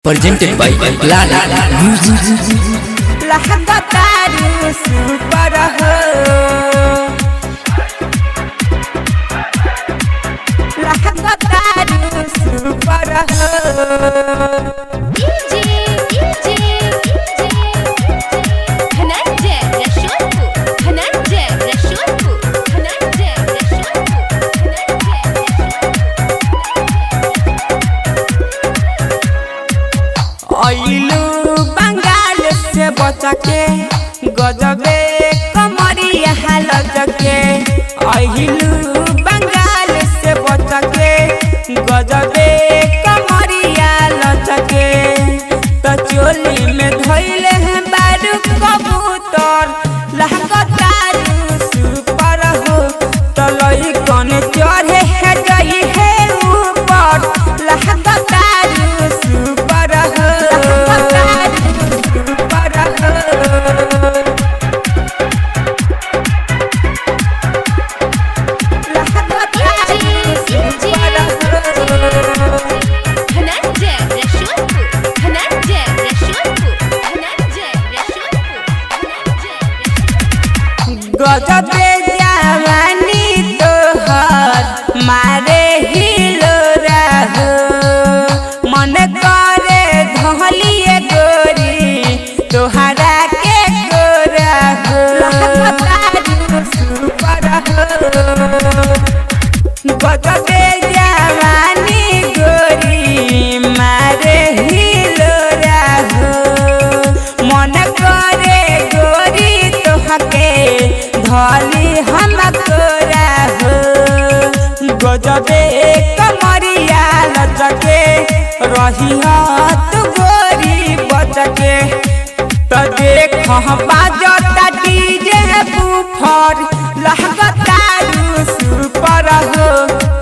presented by Lala Music. Lahagataru super ho, lahagataru super ho. आइलू बंगाल से बचा के गजबे कमरिया हालत के। आइलू बंगाल से बचा के गजबे कमरिया हालत के। तो चोली में धइले हैं बारू कबूतर लहकतारू सुपर हो। तो लई कने चढ़े है गई है ऊपर लहकतारू सुपर हो। गजबे जवानी तोहर मारे हिलोरा हो। मन करे धलिए गोरी तोहरा के गोरा हो। गजबे जवानी गोरी मारे हिलोरा हो। मन करे गोरी तोहके धली हम तोरा हो। गजबे कमरिया लचके रही तू गोरी बचके। तो देख बाजता डीजे बुफर लहकतारू सुपर हो।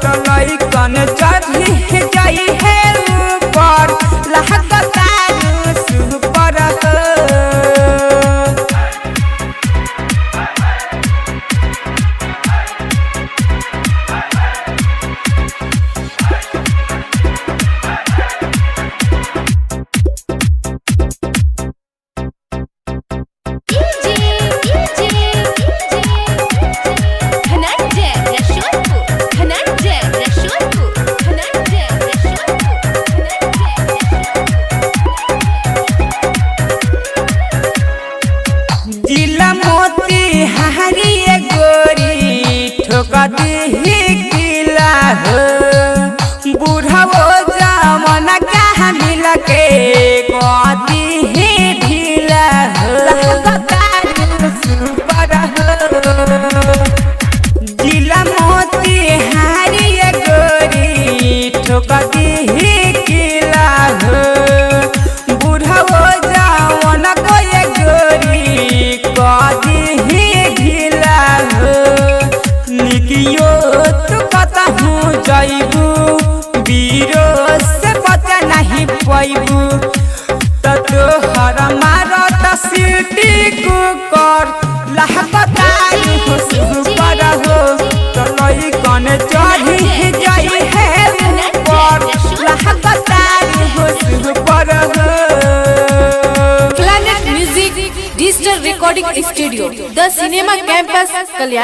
तो लइकन चढ़ी जाई है ऊपर लहकतारू सुपर हो। जिला मोती हारी गोरी ठोकती किला हो। बूढ़ो जमना कहा मिल के कदी ही ढीला हो। सुपर हो जिला मोती हारी गोरी ठोकती ही किला हो। बूढ़ो जमना कोई गोरी कदी ही ढीला हो। निकियो तू कतहू जाइबू बीरो से बचा नहीं पाइबू। तो तोहर मारत सीटी कुकर लहकतारू सुपर हो। तो लइकन चढ़ी जाई है ऊपर लहकतारू सुपर हो। Planet Music Digital Recording Studio, The Cinema Campus, Kalyan.